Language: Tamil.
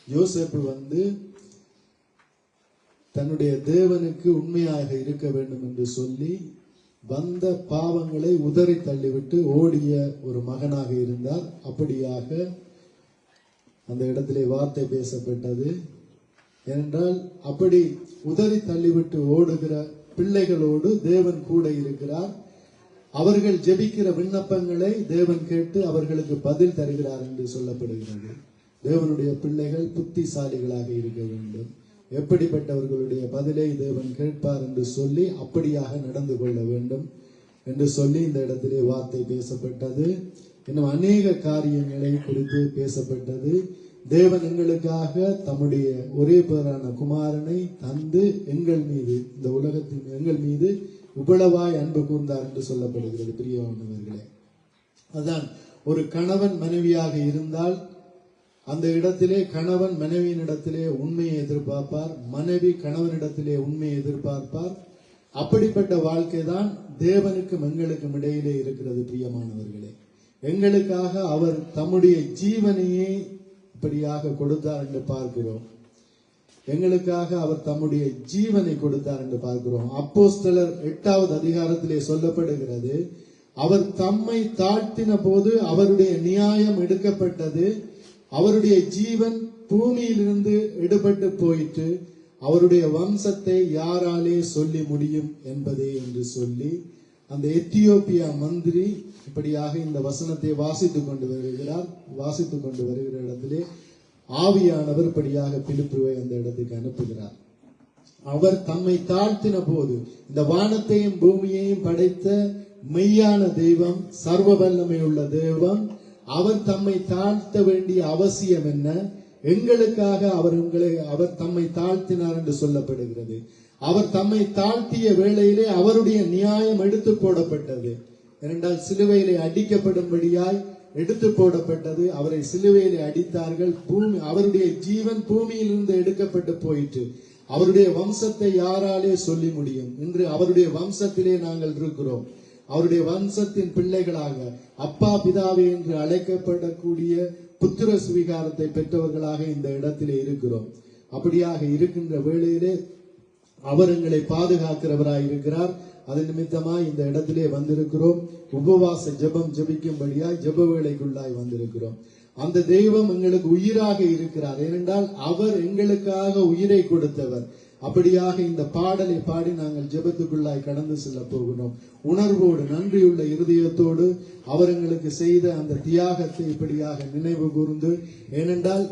யோசேப்பு தன்னுடைய தேவனுக்கு உண்மையாக இருக்க வேண்டும் என்று சொல்லி வந்த பாவங்களை உதறி தள்ளிவிட்டு ஓடிய ஒரு மகனாக இருந்தார். அப்படியாக அந்த இடத்திலே வார்த்தை பேசப்பட்டது. ஏனென்றால் அப்படி உதறி தள்ளிவிட்டு ஓடுகிற பிள்ளைகளோடு தேவன் கூட இருக்கிறார். அவர்கள் ஜெபிக்கிற விண்ணப்பங்களை தேவன் கேட்டு அவர்களுக்கு பதில் தருகிறார் என்று சொல்லப்படுகிறது. தேவனுடைய பிள்ளைகள் புத்திசாலிகளாக இருக்க வேண்டும். எப்படிப்பட்டவர்களுடைய பதிலை தேவன் கேட்பார் என்று சொல்லி அப்படியாக நடந்து கொள்ள வேண்டும் என்று சொல்லி இந்த இடத்திலே வார்த்தை பேசப்பட்டது. இன்னும் அநேக காரியங்களை குறித்து பேசப்பட்டது. தேவன் எங்களுக்காக தம்முடைய ஒரே பேரான குமாரனை தந்து எங்கள் மீது, இந்த உலகத்தின் எங்கள் மீது இவ்வளவாய் அன்பு கூர்ந்தார் என்று சொல்லப்படுகிறது. பிரியமானவர்களே, அதுதான் ஒரு கணவன் மனைவியாக இருந்தால் அந்த இடத்திலே கணவன் மனைவியினிடத்திலே உண்மையை எதிர்பார்ப்பார், மனைவி கணவனிடத்திலே உண்மையை எதிர்பார்ப்பார். அப்படிப்பட்ட வாழ்க்கை தான் தேவனுக்கும் எங்களுக்கும் இடையிலே இருக்கிறது. பிரியமானவர்களே, எங்களுக்காக அவர் தம்முடைய ஜீவனையே இப்படியாக கொடுத்தார் என்று பார்க்கிறோம். எங்களுக்காக அவர் தம்முடைய ஜீவனை கொடுத்தார் என்று பார்க்கிறோம். அப்போஸ்தலர் 8வது அதிகாரத்திலே சொல்லப்படுகிறது, அவர் தம்மை தாழ்த்தின போது அவருடைய நியாயம் எடுக்கப்பட்டது, அவருடைய ஜீவன் பூமியிலிருந்து எடுபட்டு போயிற்று, அவருடைய வம்சத்தை யாராலே சொல்லி முடியும் என்பதே என்று சொல்லி அந்த எத்தியோப்பியா மந்திரி இப்படியாக இந்த வசனத்தை வாசித்துக் கொண்டு வருகிற இடத்திலே ஆவியானவர் இப்படியாக பிலிப்புவை அந்த இடத்துக்கு அனுப்புகிறார். அவர் தம்மை தாழ்த்தின போது, இந்த வானத்தையும் பூமியையும் படைத்த மெய்யான தெய்வம், சர்வ வல்லமை உள்ள தெய்வம், அவர் தம்மை தாழ்த்த வேண்டிய அவசியம் என்ன? எங்களுக்காக அவர் தம்மை தாழ்த்தினார் என்று சொல்லப்படுகிறது. அவர் தம்மை தாழ்த்திய வேளையிலே அவருடைய நியாயம் எடுத்து போடப்பட்டது. ஏனென்றால் சிலுவையிலே அடிக்கப்படும்படியாய் எடுத்து போடப்பட்டது. அவரை சிலுவையிலே அடித்தார்கள். அவருடைய ஜீவன் பூமியிலிருந்து எடுக்கப்பட்டு போயிற்று. அவருடைய வம்சத்தை யாராலே சொல்லி முடியும்? இன்று அவருடைய வம்சத்திலே நாங்கள் இருக்கிறோம். அவருடைய வம்சத்தின் பிள்ளைகளாக, அப்பா பிதாவே என்று அழைக்கப்படக்கூடிய புத்திர சுவிகாரத்தை பெற்றவர்களாக இந்த இடத்திலே இருக்கிறோம். அப்படியாக இருக்கின்ற வேளையிலே அவர் எங்களை பாதுகாக்கிறவராய் இருக்கிறார். அது நிமித்தமாய் இந்த இடத்திலே வந்திருக்கிறோம். உபவாச ஜெபம் ஜெபிக்கும்படியாய் ஜெப வேளைக்குள்ளாய் வந்திருக்கிறோம். அந்த தெய்வம் எங்களுக்கு உயிராக இருக்கிறார். ஏனென்றால் அவர் எங்களுக்காக உயிரை கொடுத்தவர். அப்படியாக இந்த பாடலை பாடி நாங்கள் ஜெபத்துக்குள்ளாய் கடந்து செல்ல போகிறோம். உணர்வோடு, நன்றியுள்ள இருதயத்தோடு அவர் எங்களுக்கு செய்த அந்த தியாகத்தை இப்படியாக நினைவு கூர்ந்து, ஏனென்றால்